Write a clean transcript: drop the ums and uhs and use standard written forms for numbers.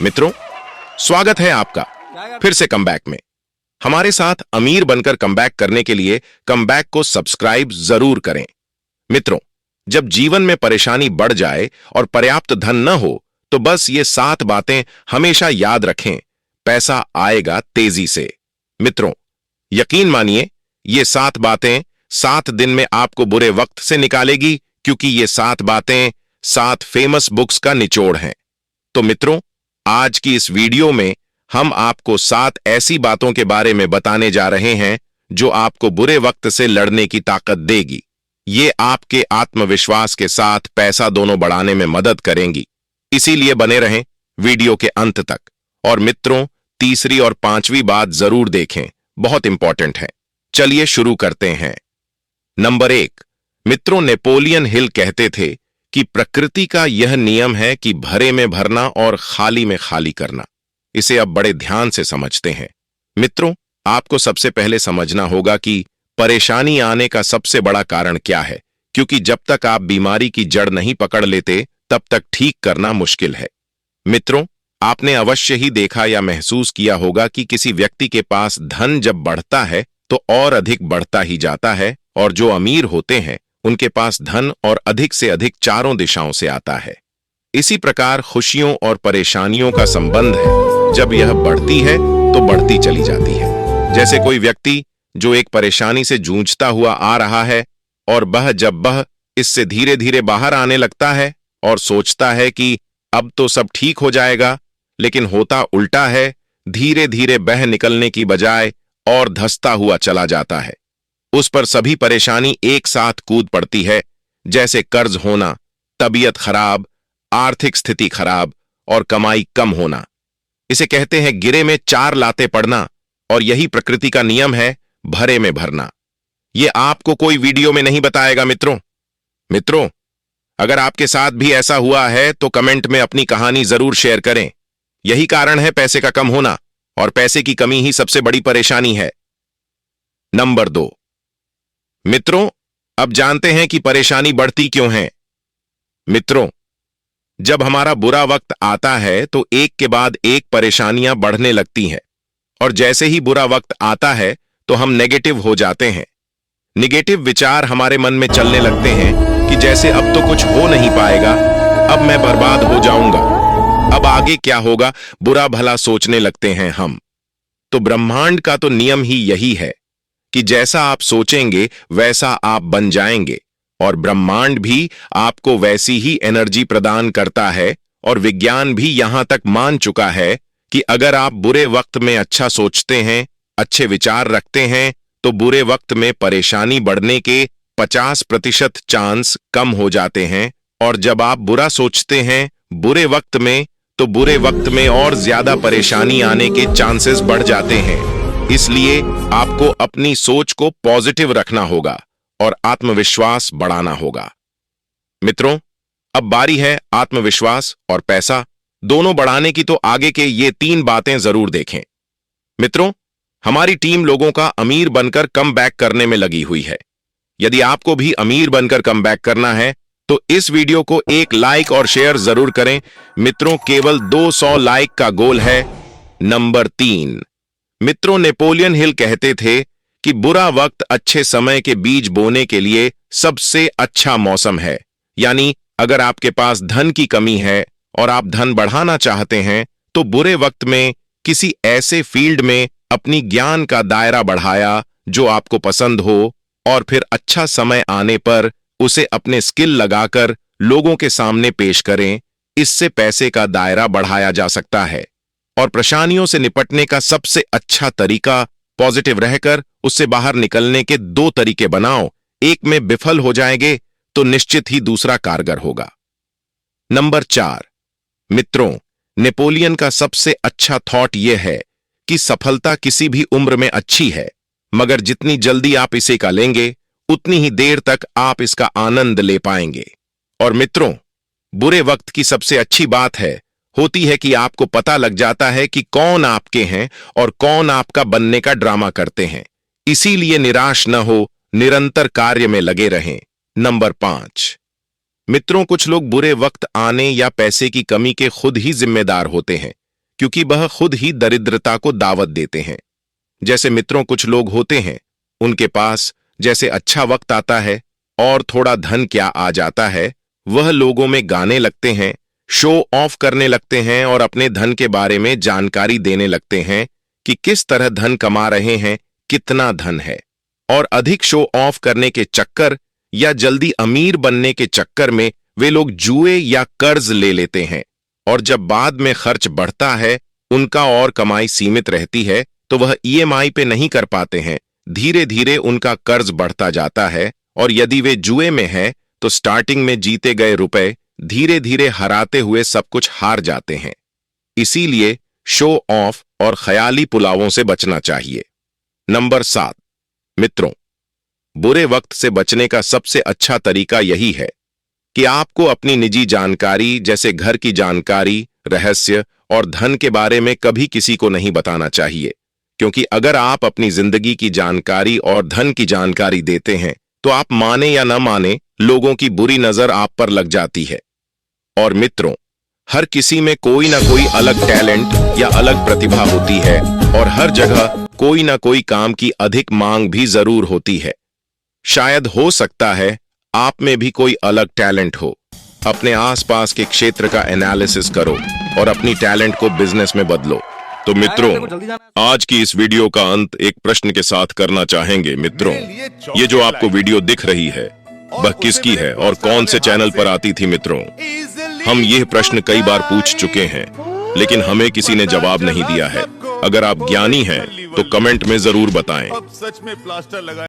मित्रों, स्वागत है आपका फिर से कमबैक में। हमारे साथ अमीर बनकर कमबैक करने के लिए कमबैक को सब्सक्राइब जरूर करें। मित्रों, जब जीवन में परेशानी बढ़ जाए और पर्याप्त धन न हो तो बस ये 7 बातें हमेशा याद रखें, पैसा आएगा तेजी से। मित्रों, यकीन मानिए, ये 7 बातें 7 दिन में आपको बुरे वक्त से निकालेगी, क्योंकि ये 7 बातें 7 फेमस बुक्स का निचोड़ हैं। तो मित्रों, आज की इस वीडियो में हम आपको 7 ऐसी बातों के बारे में बताने जा रहे हैं जो आपको बुरे वक्त से लड़ने की ताकत देगी। ये आपके आत्मविश्वास के साथ पैसा दोनों बढ़ाने में मदद करेंगी। इसीलिए बने रहें वीडियो के अंत तक। और मित्रों, तीसरी और 5वीं बात जरूर देखें, बहुत इंपॉर्टेंट है। चलिए शुरू करते हैं। नंबर 1, मित्रों, नेपोलियन हिल कहते थे कि प्रकृति का यह नियम है कि भरे में भरना और खाली में खाली करना। इसे अब बड़े ध्यान से समझते हैं। मित्रों, आपको सबसे पहले समझना होगा कि परेशानी आने का सबसे बड़ा कारण क्या है, क्योंकि जब तक आप बीमारी की जड़ नहीं पकड़ लेते तब तक ठीक करना मुश्किल है। मित्रों, आपने अवश्य ही देखा या महसूस किया होगा कि किसी व्यक्ति के पास धन जब बढ़ता है तो और अधिक बढ़ता ही जाता है, और जो अमीर होते हैं उनके पास धन और अधिक से अधिक चारों दिशाओं से आता है। इसी प्रकार खुशियों और परेशानियों का संबंध है। जब यह बढ़ती है तो बढ़ती चली जाती है। जैसे कोई व्यक्ति जो एक परेशानी से जूझता हुआ आ रहा है और जब वह इससे धीरे धीरे बाहर आने लगता है और सोचता है कि अब तो सब ठीक हो जाएगा, लेकिन होता उल्टा है। धीरे धीरे बह निकलने की बजाय और धंसता हुआ चला जाता है। उस पर सभी परेशानी एक साथ कूद पड़ती है, जैसे कर्ज होना, तबीयत खराब, आर्थिक स्थिति खराब और कमाई कम होना। इसे कहते हैं गिरे में 4 लाते पड़ना, और यही प्रकृति का नियम है, भरे में भरना। यह आपको कोई वीडियो में नहीं बताएगा। मित्रों, अगर आपके साथ भी ऐसा हुआ है तो कमेंट में अपनी कहानी जरूर शेयर करें। यही कारण है पैसे का कम होना, और पैसे की कमी ही सबसे बड़ी परेशानी है। नंबर 2, मित्रों, अब जानते हैं कि परेशानी बढ़ती क्यों है। मित्रों, जब हमारा बुरा वक्त आता है तो एक के बाद एक परेशानियां बढ़ने लगती हैं, और जैसे ही बुरा वक्त आता है तो हम नेगेटिव हो जाते हैं। नेगेटिव विचार हमारे मन में चलने लगते हैं कि जैसे अब तो कुछ हो नहीं पाएगा, अब मैं बर्बाद हो जाऊंगा, अब आगे क्या होगा, बुरा भला सोचने लगते हैं हम। तो ब्रह्मांड का तो नियम ही यही है कि जैसा आप सोचेंगे वैसा आप बन जाएंगे, और ब्रह्मांड भी आपको वैसी ही एनर्जी प्रदान करता है। और विज्ञान भी यहां तक मान चुका है कि अगर आप बुरे वक्त में अच्छा सोचते हैं, अच्छे विचार रखते हैं, तो बुरे वक्त में परेशानी बढ़ने के 50% चांस कम हो जाते हैं। और जब आप बुरा सोचते हैं बुरे वक्त में, तो बुरे वक्त में और ज्यादा परेशानी आने के चांसेस बढ़ जाते हैं। इसलिए आपको अपनी सोच को पॉजिटिव रखना होगा और आत्मविश्वास बढ़ाना होगा। मित्रों, अब बारी है आत्मविश्वास और पैसा दोनों बढ़ाने की, तो आगे के ये 3 बातें जरूर देखें। मित्रों, हमारी टीम लोगों का अमीर बनकर कमबैक करने में लगी हुई है। यदि आपको भी अमीर बनकर कमबैक करना है तो इस वीडियो को एक लाइक और शेयर जरूर करें। मित्रों, केवल 200 लाइक का गोल है। नंबर 3, मित्रों, नेपोलियन हिल कहते थे कि बुरा वक्त अच्छे समय के बीज बोने के लिए सबसे अच्छा मौसम है। यानी अगर आपके पास धन की कमी है और आप धन बढ़ाना चाहते हैं तो बुरे वक्त में किसी ऐसे फील्ड में अपनी ज्ञान का दायरा बढ़ाया जो आपको पसंद हो, और फिर अच्छा समय आने पर उसे अपने स्किल लगाकर लोगों के सामने पेश करें। इससे पैसे का दायरा बढ़ाया जा सकता है। और परेशानियों से निपटने का सबसे अच्छा तरीका पॉजिटिव रहकर उससे बाहर निकलने के 2 तरीके बनाओ। एक में विफल हो जाएंगे तो निश्चित ही दूसरा कारगर होगा। नंबर 4, मित्रों, नेपोलियन का सबसे अच्छा थॉट यह है कि सफलता किसी भी उम्र में अच्छी है, मगर जितनी जल्दी आप इसे का लेंगे उतनी ही देर तक आप इसका आनंद ले पाएंगे। और मित्रों, बुरे वक्त की सबसे अच्छी बात होती है कि आपको पता लग जाता है कि कौन आपके हैं और कौन आपका बनने का ड्रामा करते हैं। इसीलिए निराश न हो, निरंतर कार्य में लगे रहें। नंबर 5, मित्रों, कुछ लोग बुरे वक्त आने या पैसे की कमी के खुद ही जिम्मेदार होते हैं, क्योंकि वह खुद ही दरिद्रता को दावत देते हैं। जैसे मित्रों, कुछ लोग होते हैं, उनके पास जैसे अच्छा वक्त आता है और थोड़ा धन क्या आ जाता है, वह लोगों में गाने लगते हैं, शो ऑफ करने लगते हैं और अपने धन के बारे में जानकारी देने लगते हैं कि किस तरह धन कमा रहे हैं, कितना धन है। और अधिक शो ऑफ करने के चक्कर या जल्दी अमीर बनने के चक्कर में वे लोग जुए या कर्ज ले लेते हैं, और जब बाद में खर्च बढ़ता है, उनका और कमाई सीमित रहती है, तो वह ईएमआई पे नहीं कर पाते हैं। धीरे धीरे उनका कर्ज बढ़ता जाता है, और यदि वे जुए में हैं तो स्टार्टिंग में जीते गए रुपए धीरे धीरे हराते हुए सब कुछ हार जाते हैं। इसीलिए शो ऑफ और ख्याली पुलावों से बचना चाहिए। नंबर 7, मित्रों, बुरे वक्त से बचने का सबसे अच्छा तरीका यही है कि आपको अपनी निजी जानकारी जैसे घर की जानकारी, रहस्य और धन के बारे में कभी किसी को नहीं बताना चाहिए, क्योंकि अगर आप अपनी जिंदगी की जानकारी और धन की जानकारी देते हैं तो आप माने या न माने, लोगों की बुरी नजर आप पर लग जाती है। और मित्रों, हर किसी में कोई ना कोई अलग टैलेंट या अलग प्रतिभा होती है, और हर जगह कोई ना कोई काम की अधिक मांग भी जरूर होती है। शायद हो सकता है आप में भी कोई अलग टैलेंट हो। अपने आसपास के क्षेत्र का एनालिसिस करो और अपनी टैलेंट को बिजनेस में बदलो। तो मित्रों, आज की इस वीडियो का अंत एक प्रश्न के साथ करना चाहेंगे। मित्रों, ये जो आपको वीडियो दिख रही है, वह किसकी है और कौन से चैनल पर आती थी? मित्रों, हम यह प्रश्न कई बार पूछ चुके हैं, लेकिन हमें किसी ने जवाब नहीं दिया है। अगर आप ज्ञानी हैं तो कमेंट में जरूर बताएं।